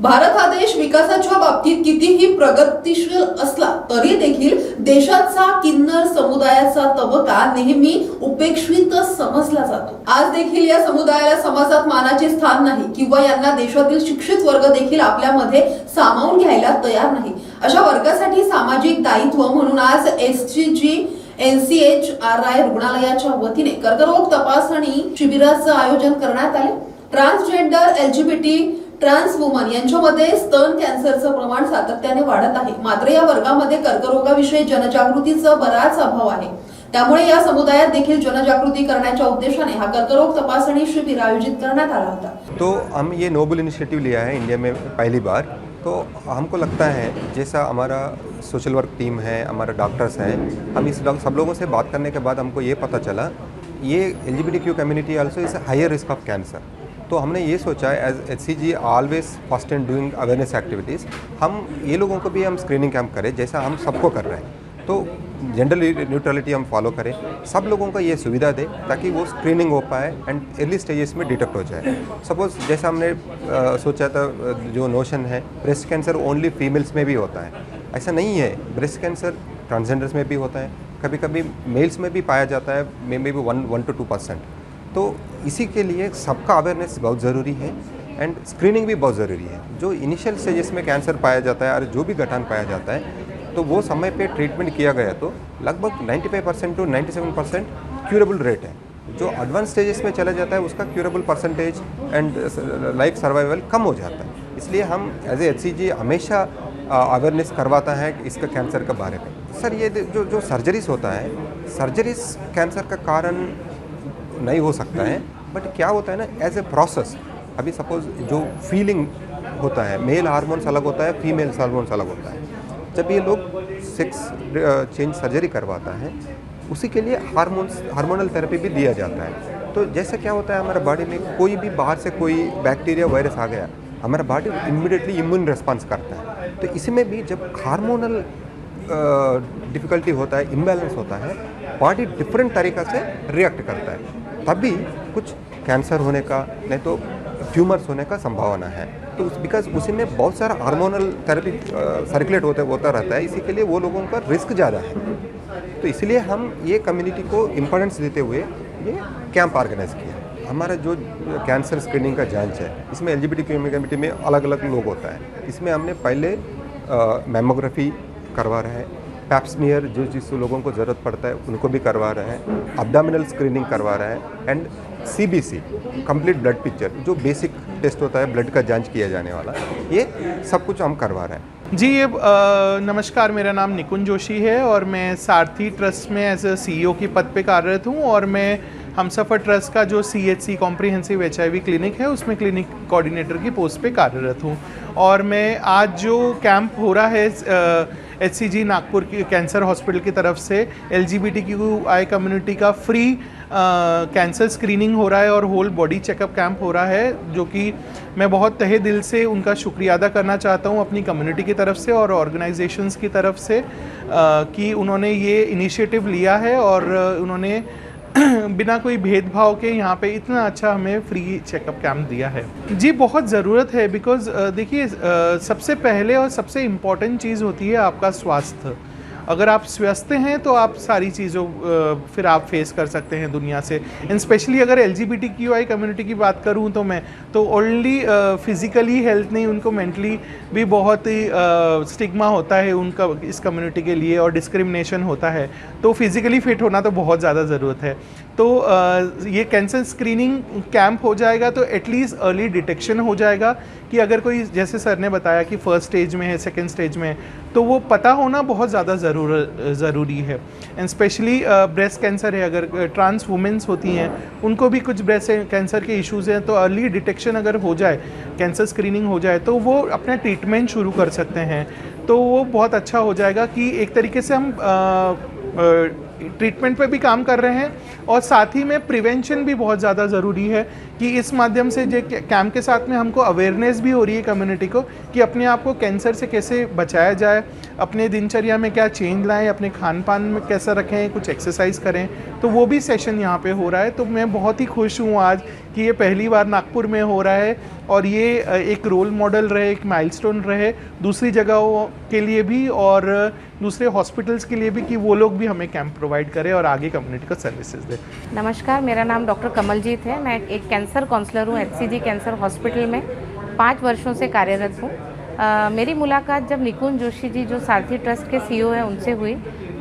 भारत हा देश विकासाच्या बाबतीत कितीही प्रगतिशील असला तरी देखील देशाचा किन्नर समुदायाचा तबका नेहमी उपेक्षित समजला जातो। आज देखील या समुदायाला समाजात मानाचे स्थान नाही किंवा यांना देशातील शिक्षित वर्ग देखील आपल्यामध्ये सामावून घ्यायला तयार नाही। अशा वर्गासाठी सामाजिक दायित्व म्हणून आज SCG NCHRI रुग्णालयाच्या वतीने कर्करोग तपासणी शिबिराचं आयोजन करण्यात आले। ट्रान्सजेंडर LGBT ट्रान्स वुमन यांच्यामध्ये स्तन कॅन्सरचं प्रमाण सातत्याने वाढत आहे। मात्र या वर्गामध्ये कर्करोगाविषयी जनजागृतीचा बराच अभाव आहे। त्यामुळे या समुदायात देखील जनजागृती करण्याच्या उद्देशाने हा कर्करोग तपासणी शिबिर आयोजित करण्यात आला होता। तो हम ये नोबल इनिशिएटिव लिया है इंडिया में पहली बार। तो हमको लगता है जैसा हमारा सोशल वर्क टीम है, हमारा डॉक्टर्स हैं, हम इस सब लोगों से बात करने के बाद हमको ये पता चला ये LGBTQ community also is higher risk of cancer. तो हमने ये सोचा as HCG always first and doing awareness activities, हम ये लोगों को भी हम स्क्रीनिंग कैंप करें जैसा हम सबको कर रहे हैं। तो जेंडर न्यूट्रलिटी हम फॉलो करें, सब लोगों को ये सुविधा दें ताकि वो स्क्रीनिंग हो पाए एंड अर्ली स्टेजेस में डिटेक्ट हो जाए। सपोज जैसा हमने सोचा था, जो नोशन है ब्रेस्ट कैंसर ओनली फीमेल्स में भी होता है, ऐसा नहीं है। ब्रेस्ट कैंसर ट्रांसजेंडर्स में भी होता है, कभी कभी मेल्स में भी पाया जाता है, मे बी 1 to 2%। तो इसी के लिए सबका अवेयरनेस बहुत ज़रूरी है एंड स्क्रीनिंग भी बहुत ज़रूरी है। जो इनिशियल स्टेजेस में कैंसर पाया जाता है और जो भी गठान पाया जाता है तो वो समय पे ट्रीटमेंट किया गया तो लगभग 95% to 97% क्यूरेबल रेट है। जो एडवांस स्टेजेस में चला जाता है उसका curable percentage and life survival कम हो जाता है। इसलिए हम एज ए HCG हमेशा अवेयरनेस करवाता है इसका कैंसर के बारे में। सर ये जो सर्जरीज होता है, सर्जरीज कैंसर का कारण नहीं हो सकता है, बट क्या होता है ना एज ए प्रोसेस। अभी सपोज जो फीलिंग होता है, मेल हार्मोन्स अलग होता है, फीमेल हार्मोन्स अलग होता है। जब ये लोग सेक्स चेंज सर्जरी करवाता है उसी के लिए हार्मोनल थेरेपी भी दिया जाता है। तो जैसे क्या होता है हमारे बॉडी में कोई भी बाहर से कोई बैक्टीरिया वायरस आ गया, हमारा बॉडी इमीडिएटली इम्यून रिस्पॉन्स करता है। तो इसमें भी जब हार्मोनल डिफ़िकल्टी होता है, इम्बैलेंस होता है, बॉडी डिफरेंट तरीक़ा से रिएक्ट करता है, तभी कुछ कैंसर होने का नहीं तो ट्यूमर्स होने का संभावना है। तो बिकॉज उसी में बहुत सारा हार्मोनल थेरेपी सर्कुलेट होता रहता है, इसी के लिए वो लोगों का रिस्क ज़्यादा है। तो इसलिए हम ये कम्युनिटी को इम्पोर्टेंस देते हुए ये कैंप ऑर्गेनाइज किया। हमारा जो कैंसर स्क्रीनिंग का जांच है इसमें LGBTQ कम्युनिटी में अलग अलग लोग होता है। इसमें हमने पहले मैमोग्राफी करवा रहे हैं, पैप्समियर जो जिस लोगों को ज़रूरत पड़ता है उनको भी करवा रहे हैं, अब्डोमिनल स्क्रीनिंग करवा रहे हैं and CBC complete blood picture जो बेसिक टेस्ट होता है ब्लड का जांच किया जाने वाला, ये सब कुछ हम करवा रहे हैं। जी ये नमस्कार, मेरा नाम निकुंज जोशी है और मैं सारथी ट्रस्ट में एज ए CEO की पद पे कार्यरत हूँ और मैं हमसफ़र ट्रस्ट का जो CHC कॉम्प्रिहेंसिव HIV क्लिनिक है उसमें क्लिनिक कोऑर्डिनेटर की पोस्ट पे कार्यरत हूँ। और मैं आज जो कैंप हो रहा है HCG नागपुर की कैंसर हॉस्पिटल की तरफ से LGBTQI कम्युनिटी का फ्री कैंसर स्क्रीनिंग हो रहा है और होल बॉडी चेकअप कैंप हो रहा है, जो कि मैं बहुत तहे दिल से उनका शुक्रिया अदा करना चाहता हूं अपनी कम्युनिटी की तरफ से और ऑर्गेनाइजेशंस की तरफ से कि उन्होंने ये इनिशिएटिव लिया है और उन्होंने बिना कोई भेदभाव के यहाँ पे इतना अच्छा हमें फ्री चेकअप कैंप दिया है। जी बहुत ज़रूरत है, बिकॉज़ देखिए सबसे पहले और सबसे इम्पॉर्टेंट चीज़ होती है आपका स्वास्थ्य। अगर आप स्वस्थ हैं तो आप सारी चीज़ों फिर आप फेस कर सकते हैं दुनिया से। एंड स्पेशली अगर LGBTQI कम्युनिटी की बात करूं तो मैं तो ओनली फिज़िकली हेल्थ नहीं, उनको मेंटली भी बहुत ही स्टिग्मा होता है उनका इस कम्युनिटी के लिए और डिस्क्रिमिनेशन होता है। तो फिज़िकली फिट होना तो बहुत ज़्यादा ज़रूरत है। तो ये कैंसर स्क्रीनिंग कैंप हो जाएगा तो एटलीस्ट अर्ली डिटेक्शन हो जाएगा कि अगर कोई, जैसे सर ने बताया कि फर्स्ट स्टेज में है, सेकंड स्टेज में है, तो वो पता होना बहुत ज़्यादा ज़रूरी है। एंड स्पेशली ब्रेस्ट कैंसर है, अगर ट्रांस वुमेंस होती हैं उनको भी कुछ ब्रेस्ट कैंसर के इश्यूज़ हैं, तो अर्ली डिटेक्शन अगर हो जाए, कैंसर स्क्रीनिंग हो जाए तो वो अपना ट्रीटमेंट शुरू कर सकते हैं। तो वो बहुत अच्छा हो जाएगा कि एक तरीके से हम ट्रीटमेंट पे भी काम कर रहे हैं और साथ ही में प्रिवेंशन भी बहुत ज़्यादा ज़रूरी है कि इस माध्यम से जो कैंप के साथ में हमको अवेयरनेस भी हो रही है कम्युनिटी को कि अपने आप को कैंसर से कैसे बचाया जाए, अपने दिनचर्या में क्या चेंज लाएं, अपने खान पान में कैसा रखें, कुछ एक्सरसाइज करें, तो वो भी सेशन यहाँ पे हो रहा है। तो मैं बहुत ही खुश हूँ आज कि ये पहली बार नागपुर में हो रहा है और ये एक रोल मॉडल रहे, एक माइलस्टोन रहे दूसरी जगहों के लिए भी और दूसरे हॉस्पिटल्स के लिए भी, कि वो लोग भी हमें कैंप प्रोवाइड करें और आगे कम्युनिटी को सर्विसेज दें। नमस्कार, मेरा नाम डॉक्टर कमलजीत है। मैं एक कैंसर काउंसलर हूँ HCG कैंसर हॉस्पिटल में 5 वर्षों से कार्यरत हूँ। मेरी मुलाकात जब निकुंज जोशी जी जो सारथी ट्रस्ट के CEO हैं उनसे हुई,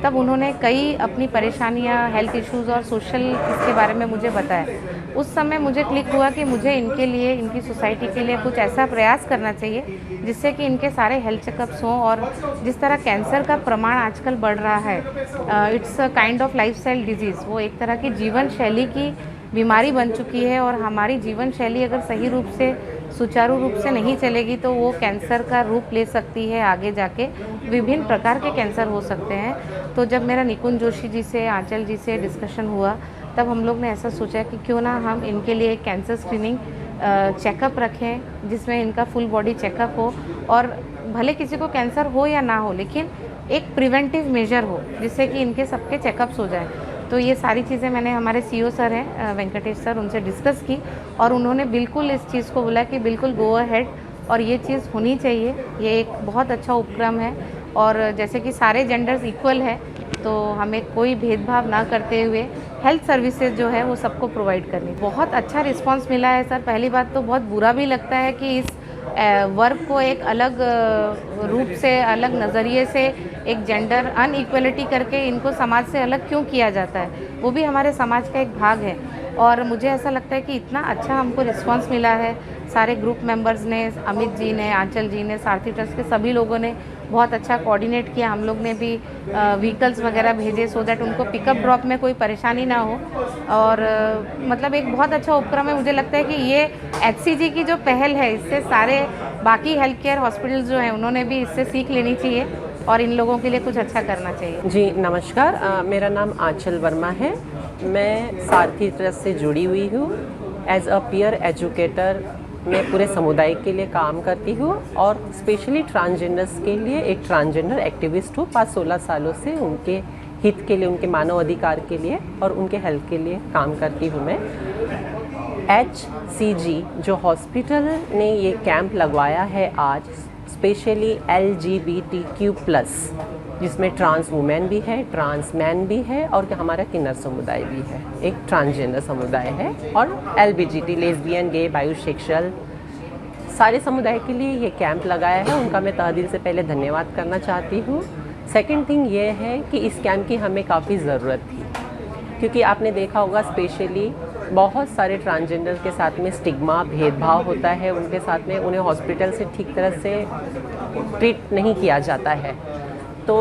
तब उन्होंने कई अपनी परेशानियाँ, हेल्थ इश्यूज़ और सोशल इसके बारे में मुझे बताया। उस समय मुझे क्लिक हुआ कि मुझे इनके लिए, इनकी सोसाइटी के लिए कुछ ऐसा प्रयास करना चाहिए जिससे कि इनके सारे हेल्थ चेकअप्स हों। और जिस तरह कैंसर का प्रमाण आजकल बढ़ रहा है, it's a kind of lifestyle disease, वो एक तरह की जीवन शैली की बीमारी बन चुकी है। और हमारी जीवन शैली अगर सही रूप से, सुचारू रूप से नहीं चलेगी तो वो कैंसर का रूप ले सकती है। आगे जाके विभिन्न प्रकार के कैंसर हो सकते हैं। तो जब मेरा निकुंज जोशी जी से, आंचल जी से डिस्कशन हुआ, तब हम लोग ने ऐसा सोचा कि क्यों ना हम इनके लिए एक कैंसर स्क्रीनिंग चेकअप रखें जिसमें इनका फुल बॉडी चेकअप हो। और भले किसी को कैंसर हो या ना हो, लेकिन एक प्रिवेंटिव मेजर हो जिससे कि इनके सबके चेकअप्स हो जाए। तो ये सारी चीज़ें मैंने हमारे CEO सर हैं वेंकटेश सर, उनसे डिस्कस की और उन्होंने बिल्कुल इस चीज़ को बोला कि बिल्कुल गो अहेड और ये चीज़ होनी चाहिए। ये एक बहुत अच्छा उपक्रम है और जैसे कि सारे जेंडर्स इक्वल है, तो हमें कोई भेदभाव ना करते हुए हेल्थ सर्विसेज जो है वो सबको प्रोवाइड करनी। बहुत अच्छा रिस्पांस मिला है सर। पहली बात तो बहुत बुरा भी लगता है कि इस वर्क को एक अलग रूप से, अलग नज़रिए से, एक जेंडर अनइक्वलिटी करके इनको समाज से अलग क्यों किया जाता है। वो भी हमारे समाज का एक भाग है। और मुझे ऐसा लगता है कि इतना अच्छा हमको रिस्पांस मिला है। सारे ग्रुप मेंबर्स ने, अमित जी ने, आंचल जी ने, सारथी ट्रस्ट के सभी लोगों ने बहुत अच्छा कोऑर्डिनेट किया। हम लोग ने भी व्हीकल्स वगैरह भेजे सो दैट उनको पिकअप ड्रॉप में कोई परेशानी ना हो। और मतलब एक बहुत अच्छा उपक्रम है। मुझे लगता है कि ये HCG की जो पहल है, इससे सारे बाकी हेल्थ केयर हॉस्पिटल्स जो हैं उन्होंने भी इससे सीख लेनी चाहिए और इन लोगों के लिए कुछ अच्छा करना चाहिए। जी नमस्कार, मेरा नाम आंचल वर्मा है। मैं सारथी ट्रस्ट से जुड़ी हुई हूँ। एज अ पीयर एजुकेटर मैं पूरे समुदाय के लिए काम करती हूँ और स्पेशली ट्रांसजेंडर्स के लिए एक ट्रांसजेंडर एक्टिविस्ट हूँ। 5-16 सालों से उनके हित के लिए, उनके मानव अधिकार के लिए और उनके हेल्थ के लिए काम करती हूँ मैं। HCG जो हॉस्पिटल ने ये कैंप लगवाया है आज, स्पेशली LGBTQ+, जिसमें ट्रांस वुमेन भी है, ट्रांस मैन भी है और हमारा किन्नर समुदाय भी है, एक ट्रांसजेंडर समुदाय है और LBGT, लेस्बियन, गे, बायोसेक्सुअल, सारे समुदाय के लिए ये कैंप लगाया है। उनका मैं तहे दिल से पहले धन्यवाद करना चाहती हूँ। सेकंड थिंग ये है कि इस कैंप की हमें काफ़ी ज़रूरत थी, क्योंकि आपने देखा होगा स्पेशली बहुत सारे ट्रांसजेंडर के साथ में स्टिग्मा, भेदभाव होता है उनके साथ में, उन्हें हॉस्पिटल से ठीक तरह से ट्रीट नहीं किया जाता है। तो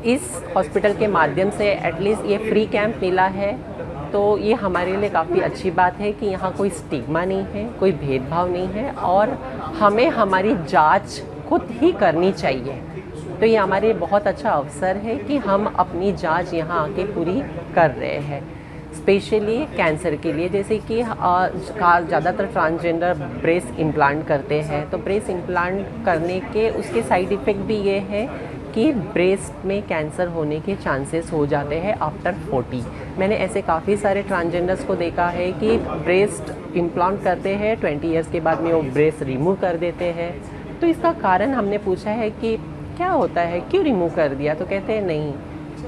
इस हॉस्पिटल के माध्यम से एटलीस्ट ये फ्री कैंप मिला है, तो ये हमारे लिए काफ़ी अच्छी बात है कि यहाँ कोई स्टिग्मा नहीं है, कोई भेदभाव नहीं है और हमें हमारी जांच खुद ही करनी चाहिए। तो ये हमारे लिए बहुत अच्छा अवसर है कि हम अपनी जांच यहाँ आके पूरी कर रहे हैं, स्पेशली कैंसर के लिए। जैसे कि ज़्यादातर ट्रांसजेंडर ब्रेस्ट इम्प्लांट करते हैं, तो ब्रेस्ट इम्प्लांट करने के उसके साइड इफ़ेक्ट भी ये है कि ब्रेस्ट में कैंसर होने के चांसेस हो जाते हैं आफ्टर 40। मैंने ऐसे काफ़ी सारे ट्रांसजेंडर्स को देखा है कि ब्रेस्ट इम्प्लांट करते हैं, 20 इयर्स के बाद में वो ब्रेस्ट रिमूव कर देते हैं। तो इसका कारण हमने पूछा है कि क्या होता है, क्यों रिमूव कर दिया, तो कहते हैं नहीं,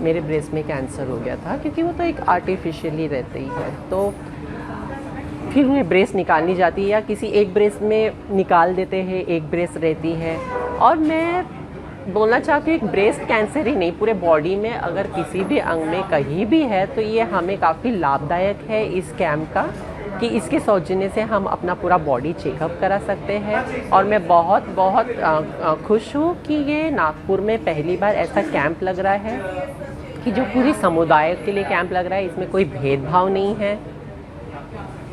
मेरे ब्रेस्ट में कैंसर हो गया था, क्योंकि वो तो एक आर्टिफिशियली रहती है। तो फिर उन्हें ब्रेस्ट निकालनी जाती है या किसी एक ब्रेस्ट में निकाल देते हैं, एक ब्रेस्ट रहती है। और मैं बोलना चाहती हूँ एक ब्रेस्ट कैंसर ही नहीं, पूरे बॉडी में अगर किसी भी अंग में कहीं भी है तो ये हमें काफ़ी लाभदायक है इस कैंप का, कि इसके सौजन्य से हम अपना पूरा बॉडी चेकअप करा सकते हैं। और मैं बहुत खुश हूँ कि ये नागपुर में पहली बार ऐसा कैंप लग रहा है कि जो पूरी समुदाय के लिए कैंप लग रहा है, इसमें कोई भेदभाव नहीं है।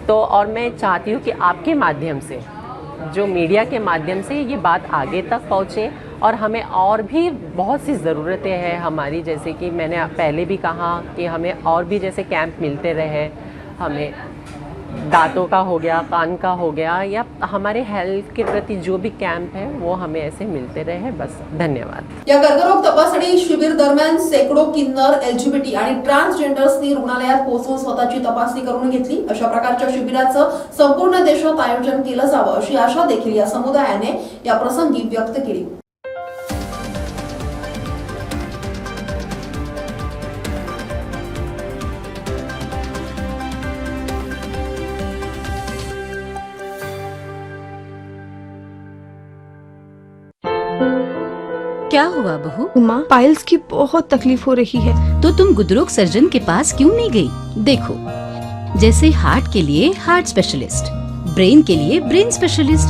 तो और मैं चाहती हूँ कि आपके माध्यम से, जो मीडिया के माध्यम से ये बात आगे तक पहुँचे और हमें और भी बहुत सी ज़रूरतें हैं हमारी, जैसे कि मैंने पहले भी कहा कि हमें और भी जैसे कैंप मिलते रहे, हमें दांतों का हो गया, कान का हो गया, या हमारे हेल्थ के प्रति जो भी कैंप है वो हमें ऐसे मिलते रहे। बस धन्यवाद। या कर्करोग तपासणी शिबिर दरम्यान शेकडो किन्नर, LGBT आणि ट्रान्सजेंडर्सनी रुग्णालयात पोहोचून स्वतःची तपासणी करून घेतली। अशा प्रकारच्या शिबिराचं संपूर्ण देशात आयोजन केलं जावं अशी आशा देखील या समुदायाने या प्रसंगी व्यक्त केली। क्या हुआ बहू? माँ, पाइल्स की बहुत तकलीफ हो रही है। तो तुम गुदरोग सर्जन के पास क्यों नहीं गई? देखो, जैसे हार्ट के लिए हार्ट स्पेशलिस्ट, ब्रेन के लिए ब्रेन स्पेशलिस्ट,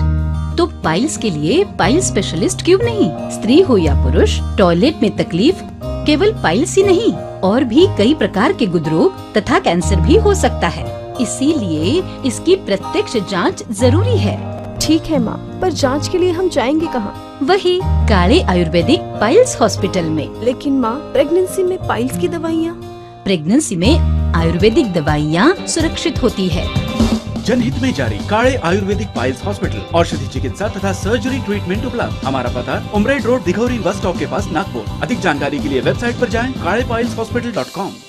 तो पाइल्स के लिए पाइल्स स्पेशलिस्ट क्यों नहीं? स्त्री हो या पुरुष, टॉयलेट में तकलीफ केवल पाइल्स ही नहीं, और भी कई प्रकार के गुदरोग तथा कैंसर भी हो सकता है। इसीलिए इसकी प्रत्यक्ष जांच जरूरी है। ठीक है माँ, पर जांच के लिए हम जाएंगे कहाँ? वही काले आयुर्वेदिक पाइल्स हॉस्पिटल में। लेकिन माँ, प्रेगनेंसी में पाइल्स की दवाइयाँ? प्रेगनेंसी में आयुर्वेदिक दवाइयाँ सुरक्षित होती है। जनहित में जारी काले आयुर्वेदिक पाइल्स हॉस्पिटल, औषधि चिकित्सा तथा सर्जरी ट्रीटमेंट उपलब्ध। हमारा पता उमरेड रोड, दिघौरी बस स्टॉप के पास, नागपुर। अधिक जानकारी के लिए वेबसाइट पर जाएं kalepileshhospital.com।